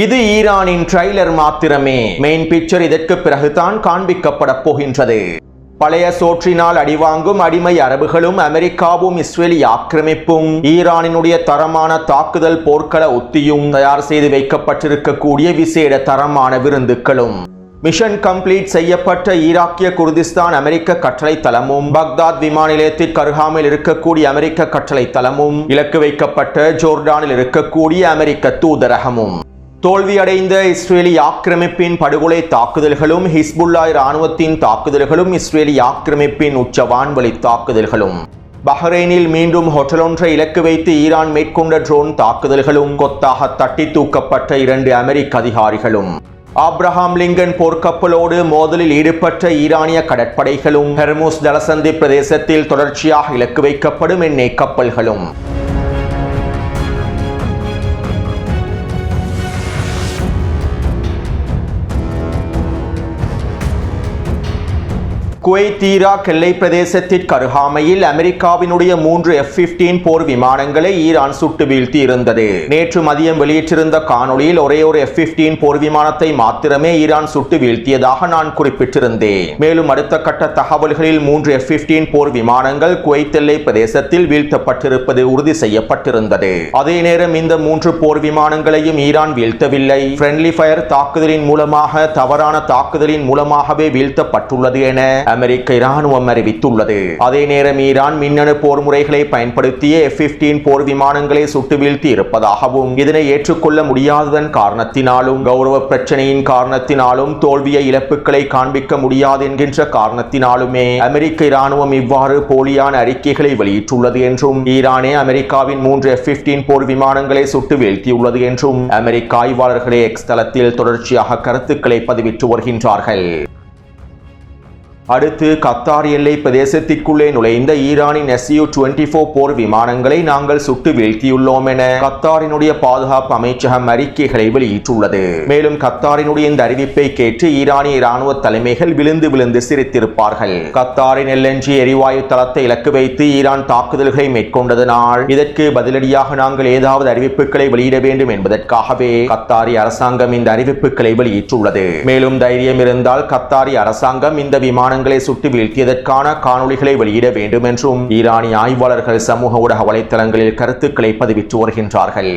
இது ஈரானின் ட்ரைலர் மாத்திரமே. மெயின் பிக்சர் இதற்கு பிறகுதான் காண்பிக்கப்பட போகின்றது. பழைய சோற்றினால் அடிவாங்கும் அடிமை அரபுகளும் அமெரிக்காவும் இஸ்ரேலி ஆக்கிரமிப்பும் ஈரானினுடைய தரமான தாக்குதல் போர்க்கள உத்தியும் தயார் செய்து வைக்கப்பட்டிருக்கக்கூடிய விசேட தரமான விருந்துகளும் மிஷன் கம்ப்ளீட் செய்யப்பட்ட ஈராக்கிய குர்திஸ்தான் அமெரிக்க கட்டளை தளமும் பக்தாத் விமான நிலையத்திற்கு அருகாமையில் இருக்கக்கூடிய அமெரிக்க கட்டளை தளமும் இலக்கு வைக்கப்பட்ட ஜோர்டானில் இருக்கக்கூடிய அமெரிக்க தூதரகமும் தோல்வியடைந்த இஸ்ரேலி ஆக்கிரமிப்பின் படுகொலை தாக்குதல்களும் ஹிஸ்புல்லா இராணுவத்தின் தாக்குதல்களும் இஸ்ரேலி ஆக்கிரமிப்பின் உச்ச வான்வழி தாக்குதல்களும் பஹ்ரைனில் மீண்டும் ஹோட்டல் ஒன்றை இலக்கு வைத்து ஈரான் மேற்கொண்ட ட்ரோன் தாக்குதல்களும் கொத்தாக தட்டி தூக்கப்பட்ட 2 அமெரிக்க அதிகாரிகளும் ஆப்ரஹாம் லிங்கன் போர்க்கப்பலோடு மோதலில் ஈடுபட்ட ஈரானிய கடற்படைகளும் ஹெர்முஸ் ஜலசந்தி பிரதேசத்தில் தொடர்ச்சியாக இலக்கு வைக்கப்படும் எண்ணெய் கப்பல்களும் குவைத் ஈராக் எல்லை பிரதேசத்திற்கு அருகாமையில் அமெரிக்காவினுடைய 3 F-15 போர் விமானங்களை ஈரான் சுட்டு வீழ்த்தி இருந்தது. நேற்று மதியம் வெளியிட்டிருந்த காணொளியில் ஒரே ஒரு F-15 போர் விமானத்தை மாத்திரமே ஈரான் சுட்டு வீழ்த்தியதாக நான் குறிப்பிட்டிருந்தேன். மேலும் அடுத்த கட்ட தகவல்களில் 3 F-15 போர் விமானங்கள் குவைத் எல்லை பிரதேசத்தில் வீழ்த்தப்பட்டிருப்பது உறுதி செய்யப்பட்டிருந்தது. அதே நேரம் இந்த 3 போர் விமானங்களையும் ஈரான் வீழ்த்தவில்லை. ஃப்ரெண்ட்லி ஃபயர் தாக்குதலின் மூலமாக தவறான தாக்குதலின் மூலமாகவே வீழ்த்தப்பட்டுள்ளது என அமெரிக்க இராணுவம் அறிவித்துள்ளது. அதே நேரம் ஈரான் மின்னணு போர் முறைகளை பயன்படுத்திய F-15 போர் விமானங்களை சுட்டு வீழ்த்தி இருப்பதாகவும் இதனை ஏற்றுக்கொள்ள முடியாததன் காரணத்தினாலும் கௌரவ பிரச்சனையின் காரணத்தினாலும் தோல்விய இழப்புகளை காண்பிக்க முடியாது என்கின்ற காரணத்தினாலுமே அமெரிக்க இராணுவம் இவ்வாறு போலியான அறிக்கைகளை வெளியிட்டுள்ளது என்றும் ஈரானே அமெரிக்காவின் 3 F-15 போர் விமானங்களை சுட்டு வீழ்த்தியுள்ளது என்றும் அமெரிக்க ஆய்வாளர்களே எக்ஸ் தளத்தில் தொடர்ச்சியாக கருத்துக்களை பதிவிட்டு வருகின்றார்கள். அடுத்து கத்தார் எல்லை பிரதேசத்திற்குள்ளே நுழைந்த ஈரானின் Su-24 போர் விமானங்களை நாங்கள் சுட்டு வீழ்த்தியுள்ளோம் என கத்தாரினுடைய பாதுகாப்பு அமைச்சகம் அறிக்கைகளை வெளியிட்டுள்ளது. மேலும் கத்தாரினுடைய இந்த அறிவிப்பை கேட்டு ஈரானிய இராணுவ தலைமைகள் விழுந்து சிரித்திருப்பார்கள். கத்தாரின் LNG எரிவாயு தளத்தை இலக்கு வைத்து ஈரான் தாக்குதல்களை மேற்கொண்டதனால் இதற்கு பதிலடியாக நாங்கள் ஏதாவது அறிவிப்புகளை வெளியிட வேண்டும் என்பதற்காகவே கத்தாரி அரசாங்கம் இந்த அறிவிப்புகளை வெளியிட்டுள்ளது. மேலும் தைரியம் இருந்தால் கத்தாரி அரசாங்கம் இந்த விமான சுட்டு வீழ்த்தியதற்கான காணொளிகளை வெளியிட வேண்டும் என்றும் ஈரானிய ஆய்வாளர்கள் சமூக ஊடக வலைத்தளங்களில் கருத்துக்களை பதிவிட்டு வருகின்றார்கள்.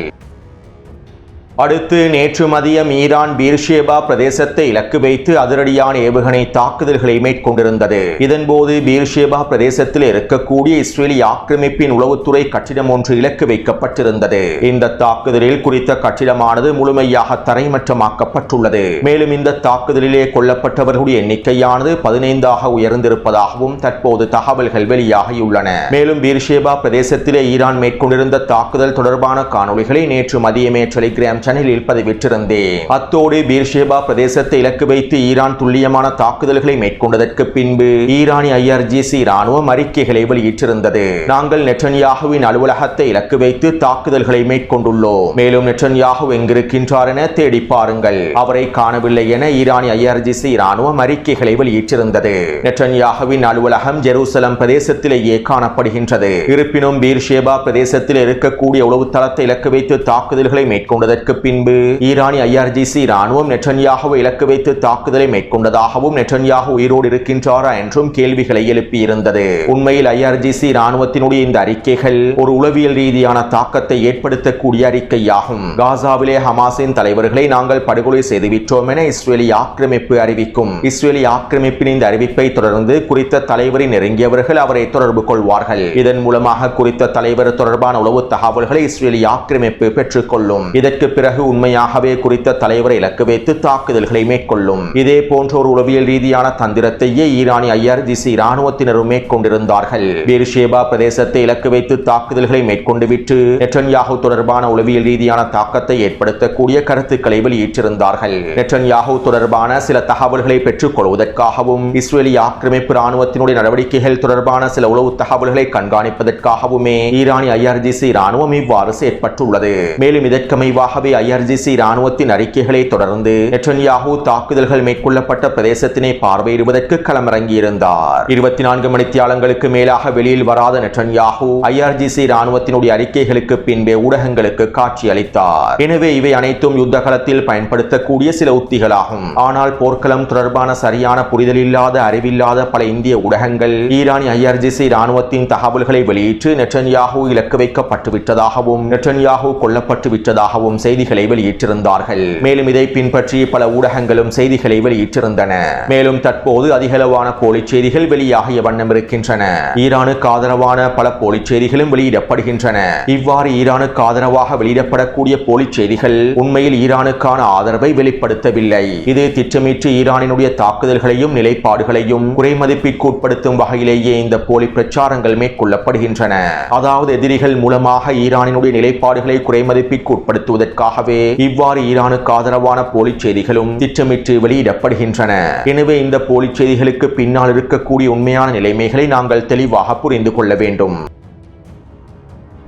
அடுத்து நேற்று மதியம் ஈரான் பீர்ஷேபா பிரதேசத்தை இலக்கு வைத்து அதிரடியான ஏவுகணை தாக்குதல்களை மேற்கொண்டிருந்தது. இதன்போது பீர்ஷேபா பிரதேசத்தில் இருக்கக்கூடிய இஸ்ரேலி ஆக்கிரமிப்பின் உளவுத்துறை கட்டிடம் ஒன்று இலக்கு வைக்கப்பட்டிருந்தது. இந்த தாக்குதலில் குறித்த கட்டிடமானது முழுமையாக தரைமட்டமாக்கப்பட்டுள்ளது. மேலும் இந்த தாக்குதலிலே கொல்லப்பட்டவர்களுடைய எண்ணிக்கையானது 15ஆக உயர்ந்திருப்பதாகவும் தற்போது தகவல்கள் வெளியாகியுள்ளன. மேலும் பீர்ஷேபா பிரதேசத்திலே ஈரான் மேற்கொண்டிருந்த தாக்குதல் தொடர்பான காணொளிகளை நேற்று மதியமே டெலிகிராம் சேனலில் பதிவிட்டிருந்தேன். அத்தோடு பீர்ஷேபா பிரதேசத்தை இலக்கு வைத்து ஈரான் துல்லியமான தாக்குதல்களை மேற்கொண்டதற்கு பின்பு ஈரானிய IRGC இராணுவம் அறிக்கைகளை வெளியிட்டிருந்தது. நாங்கள் நெட்டன்யாகுவின் அலுவலகத்தை இலக்கு வைத்து தாக்குதல்களை மேற்கொண்டுள்ளோம். மேலும் நெட்டன்யாகு எங்கிருக்கின்றார் என தேடி பாருங்கள், அவரை காணவில்லை என ஈரானிய IRGC இராணுவம் அறிக்கைகளை வெளியிட்டிருந்தது. நெட்டன்யாகுவின் அலுவலகம் ஜெருசலம் பிரதேசத்திலேயே காணப்படுகின்றது. இருப்பினும் பீர்ஷேபா பிரதேசத்தில் இருக்கக்கூடிய உளவு தளத்தை இலக்கு வைத்து தாக்குதல்களை மேற்கொண்டதற்கு பின்பு ஈரானிய IRGC இராணுவம் நெட்டன்யாகுவை இலக்கு வைத்து தாக்குதலை மேற்கொண்டதாகவும் நெட்டன்யாகு உயிரோடு இருக்கின்றாரா என்றும் கேள்விகளை எழுப்பியிருந்தது. உண்மையில் IRGC இராணுவத்தினுடைய இந்த அறிக்கைகள் ஒரு உளவியல் ரீதியான தாக்கத்தை ஏற்படுத்தக்கூடிய அறிக்கையாகும். காசாவிலே ஹமாஸின் தலைவர்களை நாங்கள் படுகொலை செய்துவிட்டோம் என இஸ்ரேலி ஆக்கிரமிப்பு அறிவிக்கும். இஸ்ரேலி ஆக்கிரமிப்பின் இந்த அறிவிப்பை தொடர்ந்து குறித்த தலைவரின் நெருங்கியவர்கள் அவரை தொடர்பு கொள்வார்கள். இதன் மூலமாக குறித்த தலைவர் தொடர்பான உளவு தகவல்களை இஸ்ரேலி ஆக்கிரமிப்பு பெற்றுக்கொள்ளும். இதற்கு பிறகு உண்மையாகவே குறித்த தலைவரை இலக்கு வைத்து தாக்குதல்களை மேற்கொள்ளும். இதே போன்ற ஒரு உளவியல் ரீதியான தந்திரத்தையே ஈரானிய IRGC இராணுவத்தினரும் மேற்கொண்டிருந்தார்கள். பீர்ஷேபா பிரதேசத்தை இலக்கு வைத்து தாக்குதல்களை மேற்கொண்டுவிட்டு நெட்டன்யாகு தொடர்பான உளவியல் ரீதியான தாக்கத்தை ஏற்படுத்தக்கூடிய கருத்துக்களை வெளியிட்டிருந்தார்கள். நெட்டன்யாகு தொடர்பான சில தகவல்களை பெற்றுக் கொள்வதற்காகவும் இஸ்ரேலி ஆக்கிரமிப்பு இராணுவத்தினுடைய நடவடிக்கைகள் தொடர்பான சில உளவு தகவல்களை கண்காணிப்பதற்காகவுமே ஈரானிய IRGC இராணுவம் இவ்வாறு செயற்பட்டுள்ளது. மேலும் இதற்கமைவாகவே IRGC இராணுவத்தின் அறிக்கைகளை தொடர்ந்து நெட்டன்யாஹூ தாக்குதல்கள் மேற்கொள்ளப்பட்ட பிரதேசத்தினை பார்வையிடுவதற்கு களமிறங்கியிருந்தார். 24 மணித்தியாலங்களுக்கு மேலாக வெளியில் வராத நெட்டன்யாஹூ IRGC இராணுவத்தினுடைய அறிக்கைகளுக்கு பின்பே ஊடகங்களுக்கு காட்சி அளித்தார். எனவே இவை அனைத்தும் யுத்த களத்தில் பயன்படுத்தக்கூடிய சில உத்திகளாகும். ஆனால் போர்க்களம் தொடர்பான சரியான புரிதல் இல்லாத அறிவில்லாத பல இந்திய ஊடகங்கள் ஈரானிய IRGC இராணுவத்தின் தகவல்களை வெளியிட்டு நெட்டன்யாஹூ இலக்கு வைக்கப்பட்டு விட்டதாகவும் நெட்டன்யாஹூ கொல்லப்பட்டு விட்டதாகவும் செய்திகளை வெளியிட்டிருந்தார்கள். மேலும் இதை பின்பற்றி பல ஊடகங்களும் செய்திகளை வெளியிட்டிருந்தன. மேலும் தற்போது அதிகளவான போலி செய்திகள் வெளியாகிய வண்ணம் இருக்கின்றன. ஈரானுக்கு ஆதரவான பல போலி செய்திகளும் வெளியிடப்படுகின்றன. இவ்வாறு ஈரானுக்கு ஆதரவாக வெளியிடப்படக்கூடிய போலி செய்திகள் உண்மையில் ஈரானுக்கான ஆதரவை வெளிப்படுத்தவில்லை. இது திட்டமிட்டு ஈரானினுடைய தாக்குதல்களையும் நிலைப்பாடுகளையும் குறைமதிப்பிற்கு உட்படுத்தும் வகையிலேயே இந்த போலி பிரச்சாரங்கள் மேற்கொள்ளப்படுகின்றன. அதாவது எதிரிகள் மூலமாக ஈரானினுடைய நிலைப்பாடுகளை குறைமதிப்பிற்கு உட்படுத்துவதற்காகவே இவ்வாறு ஈரானுக்கு ஆதரவான போலி செய்திகளும் திட்டமிட்டு வெளியிடப்படுகின்றன. எனவே இந்த போலி செய்திகளுக்கு பின்னால் இருக்கக்கூடிய உண்மையான நிலைமைகளை நாங்கள் தெளிவாக புரிந்து கொள்ள வேண்டும்.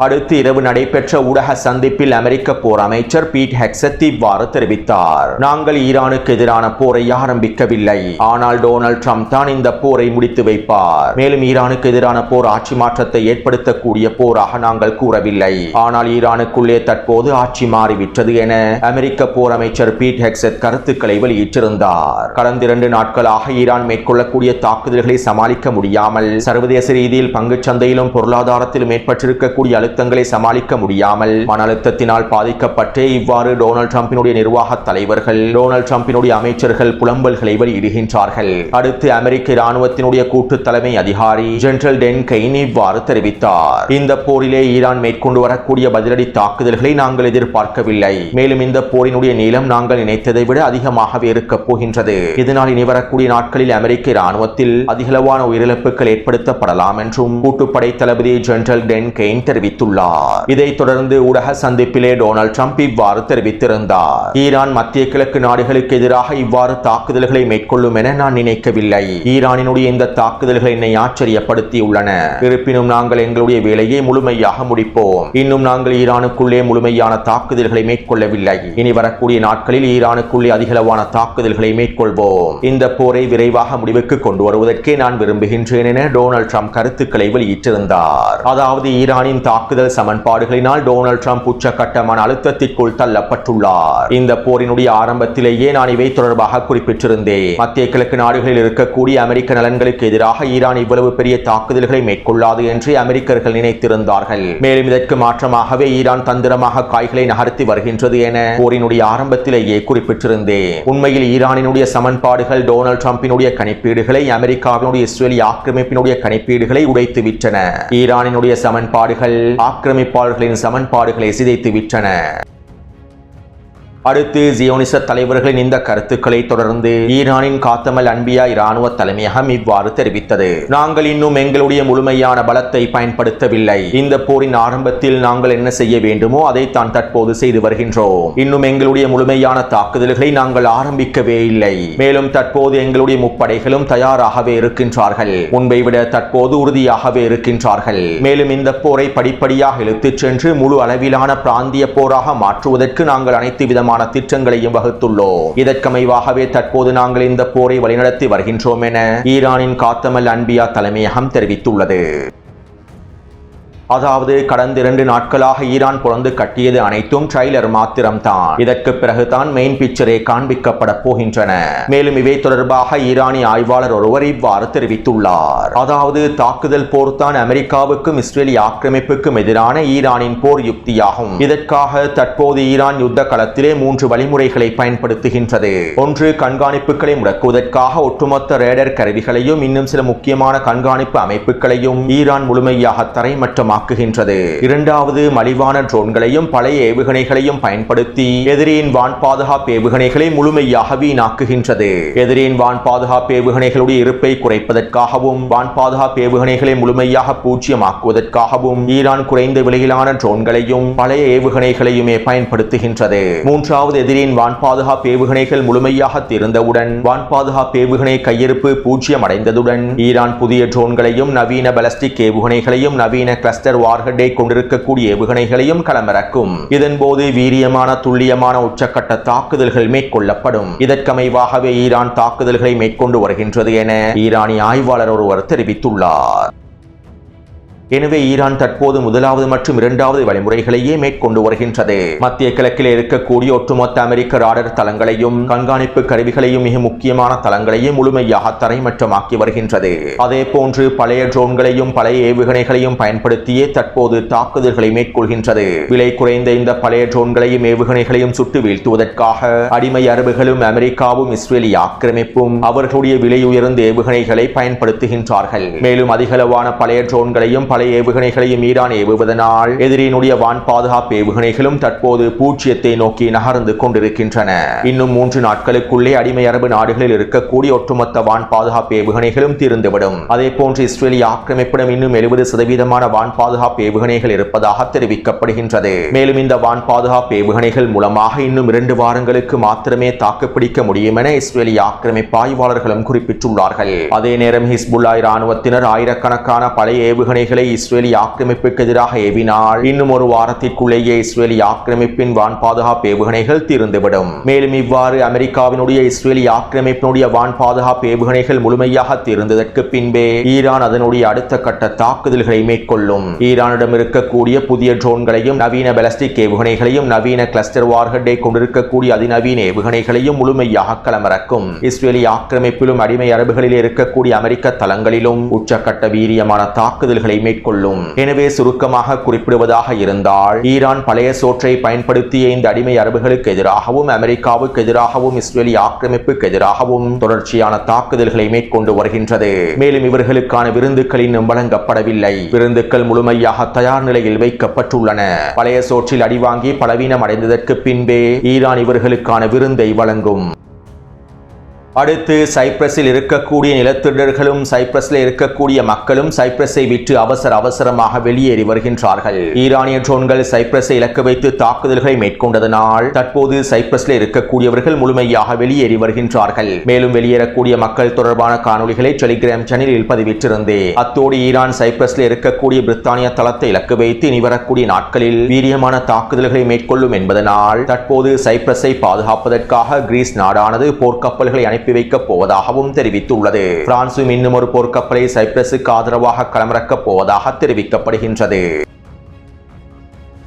அடுத்து இரவு நடைபெற்ற ஊடக சந்திப்பில் அமெரிக்க போர் அமைச்சர் பீட் ஹெக்ஸத் இவ்வாறு தெரிவித்தார். நாங்கள் ஈரானுக்கு எதிரான போரை ஆரம்பிக்கவில்லை, ஆனால் டொனால்ட் ட்ரம்ப் தான் இந்த போரை முடித்து வைப்பார். மேலும் ஈரானுக்கு எதிரான போர் ஆட்சி மாற்றத்தை ஏற்படுத்தக்கூடிய போராக நாங்கள் கூறவில்லை, ஆனால் ஈரானுக்குள்ளே தற்போது ஆட்சி மாறிவிட்டது என அமெரிக்க போர் அமைச்சர் பீட் ஹெக்ஸத் கருத்துக்களை வெளியிட்டிருந்தார். கடந்த 2 நாட்களாக ஈரான் மேற்கொள்ளக்கூடிய தாக்குதல்களை சமாளிக்க முடியாமல் சர்வதேச ரீதியில் பங்குச் சந்தையிலும் பொருளாதாரத்திலும் ஏற்பட்டிருக்கக்கூடிய அழுத்தங்களை சமாளிக்க முடியாமல் மன அழுத்தத்தினால் பாதிக்கப்பட்டே இவ்வாறு டொனால்ட் ட்ரம்பினுடைய நிர்வாக தலைவர்கள் டொனால்ட் ட்ரம்பினுடைய அமைச்சர்கள் புலம்பல்களை வெளியிடுகின்றார்கள். அடுத்து அமெரிக்க இராணுவத்தினுடைய கூட்டு தலைமை அதிகாரி ஜெனரல் டென் கெயின் இவ்வாறு தெரிவித்தார். இந்த போரிலே ஈரான் மேற்கொண்டு வரக்கூடிய பதிலடி தாக்குதல்களை நாங்கள் எதிர்பார்க்கவில்லை. மேலும் இந்த போரினுடைய நீளம் நாங்கள் நினைத்ததை விட அதிகமாகவே இருக்கப் போகின்றது. இதனால் இனி வரக்கூடிய நாட்களில் அமெரிக்க இராணுவத்தில் அதிகளவான உயிரிழப்புகள் ஏற்படுத்தப்படலாம் என்றும் கூட்டுப்படை தளபதி ஜெனரல் டென் கெயின் தெரிவித்தார். இதைத் தொடர்ந்து ஊடக சந்திப்பிலே டொனால்ட் ட்ரம்ப் இவ்வாறு தெரிவித்திருந்தார். ஈரான் மத்திய கிழக்கு நாடுகளுக்கு எதிராக இவ்வாறு தாக்குதல்களை மேற்கொள்ளும் என நான் நினைக்கவில்லை. ஈரானினுடைய இந்த தாக்குதல்கள் என்னை ஆச்சரியப்படுத்தியுள்ளன. இருப்பினும் நாங்கள் எங்களுடைய வேலையை முழுமையாக முடிப்போம். இன்னும் நாங்கள் ஈரானுக்குள்ளே முழுமையான தாக்குதல்களை மேற்கொள்ளவில்லை. இனி வரக்கூடிய நாட்களில் ஈரானுக்குள்ளே அதிகளவான தாக்குதல்களை மேற்கொள்வோம். இந்த போரை விரைவாக முடிவுக்கு கொண்டு வருவதற்கே நான் விரும்புகின்றேன் என டொனால்ட் ட்ரம்ப் கருத்துக்களை வெளியிட்டிருந்தார். அதாவது ஈரானின் தாக்குதல் சமன்பாடுகளினால் டொனால்ட் ட்ரம்ப் உச்சகட்டமான அழுத்தத்திற்குள் தள்ளப்பட்டுள்ளார். இந்த போரினுடைய ஆரம்பத்திலேயே நான் இவை தொடர்பாக குறிப்பிட்டிருந்தேன். மத்திய கிழக்கு நாடுகளில் இருக்கக்கூடிய அமெரிக்க நலன்களுக்கு எதிராக ஈரான் இவ்வளவு பெரிய தாக்குதல்களை மேற்கொள்ளாது என்று அமெரிக்கர்கள் நினைத்திருந்தார்கள். மேலும் இதற்கு மாற்றமாகவே ஈரான் தந்திரமாக காய்களை நகர்த்தி வருகின்றது என போரினுடைய ஆரம்பத்திலேயே குறிப்பிட்டிருந்தேன். உண்மையில் ஈரானினுடைய சமன்பாடுகள் டொனால்ட் ட்ரம்பினுடைய கணிப்பீடுகளை அமெரிக்காவினுடைய இஸ்ரேலிய ஆக்கிரமிப்பினுடைய கணிப்பீடுகளை உடைத்து விட்டன. ஈரானினுடைய சமன்பாடுகள் ஆக்கிரமிப்பாளர்களின் சமன்பாடுகளை சிதைத்து விட்டன. அடுத்து ஜியோனிச தலைவர்களின் இந்த கருத்துக்களை தொடர்ந்து ஈரானின் காத்தமல் அன்பியா இராணுவ தலைமையகம் இவ்வாறு தெரிவித்தது. நாங்கள் இன்னும் எங்களுடைய முழுமையான பலத்தை பயன்படுத்தவில்லை. இந்த போரின் ஆரம்பத்தில் நாங்கள் என்ன செய்ய வேண்டுமோ அதை தான் தற்போது செய்து வருகின்றோம். இன்னும் எங்களுடைய முழுமையான தாக்குதல்களை நாங்கள் ஆரம்பிக்கவே இல்லை. மேலும் தற்போது எங்களுடைய முப்படைகளும் தயாராகவே இருக்கின்றார்கள். முன்பை விட தற்போது உறுதியாகவே இருக்கின்றார்கள். மேலும் இந்த போரை படிப்படியாக இழுத்துச் சென்று முழு அளவிலான பிராந்திய போராக மாற்றுவதற்கு நாங்கள் அனைத்து விதமான திட்டங்களையும் வகுத்துள்ளோம். இதற்கமைவாகவே தற்போது நாங்கள் இந்த போரை வழிநடத்தி வருகின்றோம் என ஈரானின் காத்தமல் அன்பியா தலைமையகம் தெரிவித்துள்ளது. அதாவது கடந்த 2 நாட்களாக ஈரான் புரந்து கட்டியது அனைத்தும் ட்ரைலர் மாத்திரம்தான். இதற்கு பிறகுதான் மெயின் பிக்சரே காண்பிக்கப்பட போகின்றன. மேலும் இவை தொடர்பாக ஈரானிய ஆய்வாளர் ஒருவர் இவ்வாறு தெரிவித்துள்ளார். அதாவது தாக்குதல் போர் தான் அமெரிக்காவுக்கும் இஸ்ரேலிய ஆக்கிரமிப்புக்கும் எதிரான ஈரானின் போர் யுக்தியாகும். இதற்காக தற்போது ஈரான் யுத்த களத்திலே 3 வழிமுறைகளை பயன்படுத்துகின்றது. ஒன்று, கண்காணிப்புகளை முடக்குவதற்காக ஒட்டுமொத்த ரேடர் கருவிகளையும் இன்னும் சில முக்கியமான கண்காணிப்பு அமைப்புகளையும் ஈரான் முழுமையாக தரைமட்டமாக இரண்டாவது, மலிவான ட்ரோன்களையும் பழைய ஏவுகணைகளையும் பயன்படுத்தி எதிரியின் வான் பாதுகாப்பு ஏவுகணைகளை முழுமையாக வீணாக்குகின்றது. எதிரியின் வான் பாதுகாப்பு ஏவுகணைகளுடைய இருப்பை குறைப்பதற்காகவும் வான் பாதுகாப்பு ஏவுகணைகளை முழுமையாக பூஜ்ஜியமாக்குவதற்காகவும் ஈரான் குறைந்த விலையிலான ட்ரோன்களையும் பழைய ஏவுகணைகளையுமே பயன்படுத்துகின்றது. மூன்றாவது, எதிரியின் வான் பாதுகாப்பு ஏவுகணைகள் முழுமையாக தீர்ந்தவுடன் வான் பாதுகாப்பு ஏவுகணை கையிருப்பு பூஜ்ஜியம் அடைந்ததுடன் ஈரான் புதிய ட்ரோன்களையும் நவீன பாலிஸ்டிக் ஏவுகணைகளையும் நவீன கிளஸ்டர் கிளஸ்டர் வார்ஹெட்டை கொண்டிருக்கக்கூடிய ஏவுகணைகளையும் களமிறக்கும். இதன்போது வீரியமான துல்லியமான உச்சக்கட்ட தாக்குதல்கள் மேற்கொள்ளப்படும். இதற்கமைவாகவே ஈரான் தாக்குதல்களை மேற்கொண்டு வருகின்றது என ஈரானிய ஆய்வாளர் ஒருவர் தெரிவித்துள்ளார். எனவே ஈரான் தற்போது முதலாவது மற்றும் இரண்டாவது வழிமுறைகளையே மேற்கொண்டு வருகின்றது. மத்திய கிழக்கில் இருக்கக்கூடிய ஒட்டுமொத்த அமெரிக்க ராடர் தளங்களையும் கண்காணிப்பு கருவிகளையும் மிக முக்கியமான தளங்களையும் முழுமையாக தரைமட்டமாக்கி வருகின்றது. அதே போன்று பழைய ட்ரோன்களையும் பழைய ஏவுகணைகளையும் பயன்படுத்தியே தற்போது தாக்குதல்களை மேற்கொள்கின்றது. விலை குறைந்த இந்த பழைய ட்ரோன்களையும் ஏவுகணைகளையும் சுட்டு வீழ்த்துவதற்காக அடிமை அரபுகளும் அமெரிக்காவும் இஸ்ரேலிய ஆக்கிரமிப்பும் அவர்களுடைய விலை உயர்ந்த ஏவுகணைகளை பயன்படுத்துகின்றார்கள். மேலும் அதிகளவான பழைய ட்ரோன்களையும் பழைய ஏவுகணைகளையும் ஈரான் ஏவுவதனால் எதிரியினுடைய வான் பாதுகாப்பு ஏவுகணைகளும் தற்போது பூஜ்ஜியத்தை நோக்கி நகர்ந்து கொண்டிருக்கின்றன. இன்னும் 3 நாட்களுக்குள்ளே அடிமை அரபு நாடுகளில் இருக்கக்கூடிய ஒட்டுமொத்த வான் பாதுகாப்பு ஏவுகணைகளும் தீர்ந்துவிடும். அதே போன்று இஸ்ரேலிய ஆக்கிரமிப்பிடம் இன்னும் 70% வான் பாதுகாப்பு ஏவுகணைகள் இருப்பதாக தெரிவிக்கப்படுகின்றது. மேலும் இந்த வான் பாதுகாப்பு ஏவுகணைகள் மூலமாக இன்னும் 2 வாரங்களுக்கு மாத்திரமே தாக்குப்பிடிக்க முடியும் என இஸ்ரேலிய ஆக்கிரமிப்பு ஆய்வாளர்களும் குறிப்பிட்டுள்ளார்கள். அதே நேரம் ஹிஸ்புல்லா இராணுவத்தினர் ஆயிரக்கணக்கான பழைய ஏவுகணைகளை இஸ்ரேலிய ஆக்கிரமிப்புக்கு எதிராக ஏவினால் இன்னும் 1 வாரத்திற்குள்ளேயே இஸ்ரேலிய ஆக்கிரமிப்பின் வான் பாதுகாப்பு ஏவுகணைகள் தீர்ந்துவிடும். மேலும் இவ்வாறு அமெரிக்காவினுடைய இஸ்ரேலிய ஆக்கிரமிப்பினுடைய வான் பாதுகாப்பு ஏவுகணைகள் முழுமையாக தீர்ந்ததற்கு பின்பே ஈரான் அதனுடைய அடுத்த கட்ட தாக்குதல்களை மேற்கொள்ளும். ஈரானிடம் இருக்கக்கூடிய புதிய ட்ரோன்களையும் நவீன பாலிஸ்டிக் ஏவுகணைகளையும் நவீன கிளஸ்டர் வார்ஹெட்டை கொண்டிருக்கக்கூடிய அதிநவீன ஏவுகணைகளையும் முழுமையாக களமிறக்கும். இஸ்ரேலிய ஆக்கிரமிப்பிலும் அடிமை அரபுகளில் இருக்கக்கூடிய அமெரிக்க தளங்களிலும் உச்சக்கட்ட வீரியமான தாக்குதல்களை மேற்கொள்ளும். எனவே சுருக்கமாக குறிப்பிடுவதாக இருந்தால் ஈரான் பழைய சோற்றை பயன்படுத்திய இந்த அடிமை அரபுகளுக்கு எதிராகவும் அமெரிக்காவுக்கு எதிராகவும் இஸ்ரேலிய ஆக்கிரமிப்புக்கு எதிராகவும் தொடர்ச்சியான தாக்குதல்களை மேற்கொண்டு வருகின்றது. மேலும் இவர்களுக்கான விருந்துகளின் வழங்கப்படவில்லை. விருந்துகள் முழுமையாக தயார் நிலையில் வைக்கப்பட்டுள்ளன. பழைய சோற்றில் அடிவாங்கி பலவீனம் அடைந்ததற்கு பின்பே ஈரான் இவர்களுக்கான விருந்தை வழங்கும். அடுத்து சைப்ரஸில் இருக்கக்கூடிய நிலத்திடர்களும் சைப்ரஸில் இருக்கக்கூடிய மக்களும் சைப்ரஸை விட்டு அவசரமாக வெளியேறி வருகின்றார்கள். ஈரானிய ட்ரோன்கள் சைப்ரஸை இலக்கு வைத்து தாக்குதல்களை மேற்கொண்டதனால் தற்போது சைப்ரஸில் இருக்கக்கூடியவர்கள் முழுமையாக வெளியேறி வருகின்றார்கள். மேலும் வெளியேறக்கூடிய மக்கள் தொடர்பான காணொலிகளை டெலிகிராம் சேனலில் பதிவிட்டிருந்தே. அத்தோடு ஈரான் சைப்ரஸில் இருக்கக்கூடிய பிரித்தானிய தளத்தை இலக்கு வைத்து இனி வரக்கூடிய நாட்களில் வீரியமான தாக்குதல்களை மேற்கொள்ளும் என்பதனால் தற்போது சைப்ரஸை பாதுகாப்பதற்காக கிரீஸ் நாடானது போர்க்கப்பல்களை அனுப்பி வைக்கப் போவதாகவும் தெரிவித்துள்ளது. பிரான்சும் இன்னும் ஒரு போர்க்கப்பலை சைப்ரஸுக்கு ஆதரவாக களமிறக்கப் போவதாக தெரிவிக்கப்படுகின்றது.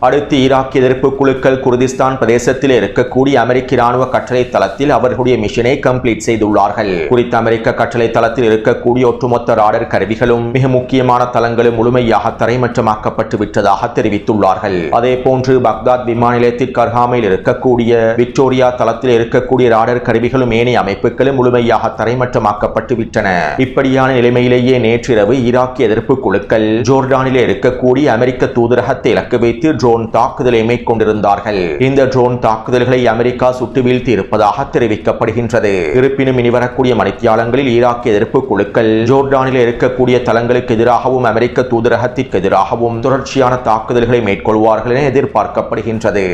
அடுத்து ஈராக் எதிர்ப்பு குழுக்கள் குர்திஸ்தான் பிரதேசத்தில் இருக்கக்கூடிய அமெரிக்க இராணுவ கட்டளை தளத்தில் அவர்களுடைய மிஷனை கம்ப்ளீட் செய்துள்ளார்கள். குறித்த அமெரிக்க கட்டளை தளத்தில் இருக்கக்கூடிய ஒட்டுமொத்த ராடர் கருவிகளும் மிக முக்கியமான தளங்களும் முழுமையாக தரைமட்டமாக்கப்பட்டு விட்டதாக தெரிவித்துள்ளார்கள். அதே போன்று பக்தாத் விமான நிலையத்திற்கு அருகாமையில் இருக்கக்கூடிய விக்டோரியா தளத்தில் இருக்கக்கூடிய ராடர் கருவிகளும் ஏனைய அமைப்புகளும் முழுமையாக தரைமட்டமாக்கப்பட்டு விட்டன. இப்படியான நிலைமையிலேயே நேற்றிரவு ஈராக்கிய எதிர்ப்பு குழுக்கள் ஜோர்டானில் இருக்கக்கூடிய அமெரிக்க தூதரகத்தை இலக்கு வைத்து தாக்குதலை மேற்கொண்டிருந்தார்கள். இந்த ட்ரோன் தாக்குதல்களை அமெரிக்கா சுட்டு வீழ்த்தி இருப்பதாக தெரிவிக்கப்படுகின்றது. இருப்பினும் இனி வரக்கூடிய மணித்தியாலங்களில் ஈராக்கிய எதிர்ப்பு குழுக்கள் ஜோர்டானில் இருக்கக்கூடிய தளங்களுக்கு எதிராகவும் அமெரிக்க தூதரகத்திற்கு எதிராகவும் தொடர்ச்சியான தாக்குதல்களை மேற்கொள்வார்கள் என எதிர்பார்க்கப்படுகின்றது.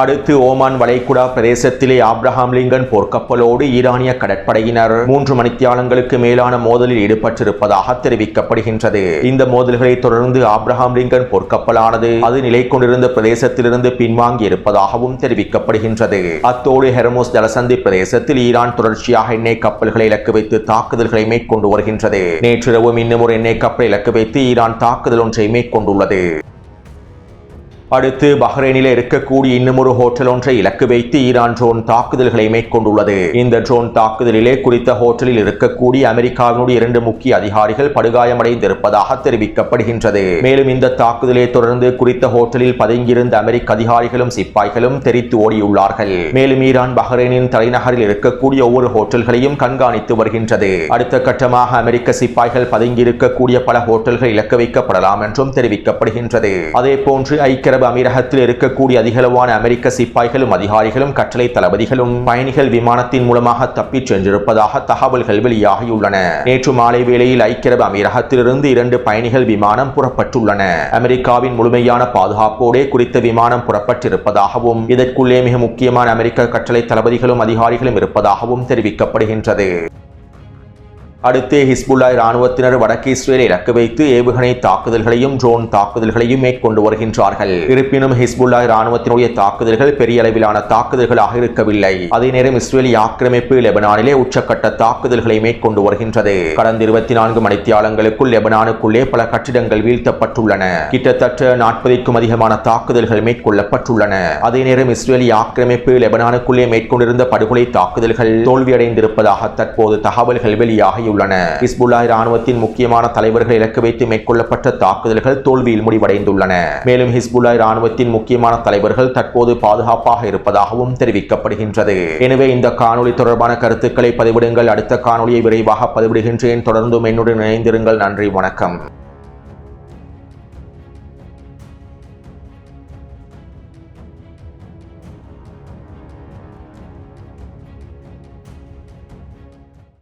அடுத்து ஓமான் வளைகுடா பிரதேசத்திலே ஆப்ரஹாம் லிங்கன் போர்க்கப்பலோடு ஈரானிய கடற்படையினர் 3 மணித்தியாலங்களுக்கு மேலான மோதலில் ஈடுபட்டிருப்பதாக தெரிவிக்கப்படுகின்றது. இந்த மோதல்களை தொடர்ந்து ஆப்ரஹாம் லிங்கன் போர்க்கப்பலானது அது நிலை கொண்டிருந்த பிரதேசத்திலிருந்து பின்வாங்கி இருப்பதாகவும் தெரிவிக்கப்படுகின்றது. அத்தோடு ஹெர்முஸ் ஜலசந்தி பிரதேசத்தில் ஈரான் தொடர்ச்சியாக எண்ணெய் கப்பல்களை இலக்கு வைத்து தாக்குதல்களை மேற்கொண்டு வருகின்றது. நேற்றிரவும் இன்னும் ஒரு எண்ணெய் கப்பலை இலக்கு வைத்து ஈரான் தாக்குதல் ஒன்றை மேற்கொண்டுள்ளது. அடுத்து பஹ்ரைனில் இருக்கக்கூடிய இன்னும் ஒரு ஹோட்டல் ஒன்றை இலக்கு வைத்து ஈரான் ட்ரோன் தாக்குதல்களை மேற்கொண்டுள்ளது. இந்த ட்ரோன் தாக்குதலிலே குறித்த ஹோட்டலில் இருக்கக்கூடிய அமெரிக்காவினுடைய 2 முக்கிய அதிகாரிகள் படுகாயமடைந்திருப்பதாக தெரிவிக்கப்படுகின்றது. மேலும் இந்த தாக்குதலை தொடர்ந்து குறித்த ஹோட்டலில் பதுங்கியிருந்த அமெரிக்க அதிகாரிகளும் சிப்பாய்களும் தெரித்து ஓடியுள்ளார்கள். மேலும் ஈரான் பஹ்ரைனின் தலைநகரில் இருக்கக்கூடிய ஒவ்வொரு ஹோட்டல்களையும் கண்காணித்து வருகின்றது. அடுத்த கட்டமாக அமெரிக்க சிப்பாய்கள் பதுங்கியிருக்கக்கூடிய பல ஹோட்டல்கள் இலக்கு வைக்கப்படலாம் என்றும் தெரிவிக்கப்படுகின்றது. அதே போன்று ஐக்கிய அரபு அமீரகத்தில் இருக்கக்கூடிய அதிகளவான அமெரிக்க சிப்பாய்களும் அதிகாரிகளும் கட்டளை தளபதிகளும் பயணிகள் விமானத்தின் மூலமாக தப்பிச் சென்றிருப்பதாக தகவல்கள் வெளியாகியுள்ளன. நேற்று மாலை வேளையில் ஐக்கிய அரபு அமீரகத்திலிருந்து 2 பயணிகள் விமானம் புறப்பட்டுள்ளன. அமெரிக்காவின் முழுமையான பாதுகாப்போடே குறித்த விமானம் புறப்பட்டிருப்பதாகவும் இதற்குள்ளே மிக முக்கியமான அமெரிக்க கட்டளை தளபதிகளும் அதிகாரிகளும் இருப்பதாகவும் தெரிவிக்கப்படுகின்றது. அடுத்து ஹிஸ்புல்லா இராணுவத்தினர் வடக்கு இஸ்ரேலை இலக்கு வைத்து ஏவுகணை தாக்குதல்களையும் ட்ரோன் தாக்குதல்களையும் மேற்கொண்டு வருகின்றார்கள். இருப்பினும் ஹிஸ்புல்லா இராணுவத்தினுடைய தாக்குதல்கள் பெரிய அளவிலான தாக்குதல்களாக இருக்கவில்லை. அதே நேரம் இஸ்ரேலிய ஆக்கிரமிப்பு லெபனானிலே உச்சக்கட்ட தாக்குதல்களை மேற்கொண்டு வருகின்றது. கடந்த 24 மணித்தியாலங்களுக்குள் லெபனானுக்குள்ளே பல கட்டிடங்கள் வீழ்த்தப்பட்டுள்ளன. கிட்டத்தட்ட 40க்கும் அதிகமான தாக்குதல்கள் மேற்கொள்ளப்பட்டுள்ளன. அதே நேரம் இஸ்ரேலிய ஆக்கிரமிப்பு லெபனானுக்குள்ளே மேற்கொண்டிருந்த படுகொலை தாக்குதல்கள் தோல்வியடைந்திருப்பதாக தற்போது தகவல்கள் வெளியாகியுள்ளன. ஹிஸ்புல்லா இராணுவத்தின் முக்கியமான தலைவர்கள் இலக்கு வைத்து மேற்கொள்ளப்பட்ட தாக்குதல்கள் தோல்வியில் முடிவடைந்துள்ளன. மேலும் ஹிஸ்புல்லா இராணுவத்தின் முக்கியமான தலைவர்கள் தற்போது பாதுகாப்பாக இருப்பதாகவும் தெரிவிக்கப்படுகின்றது. எனவே இந்த காணொளி தொடர்பான கருத்துக்களை பதிவிடுங்கள். அடுத்த காணொளியை விரைவாக பதிவிடுகின்றேன். தொடர்ந்தும் என்னுடன் இணைந்திருங்கள். நன்றி, வணக்கம்.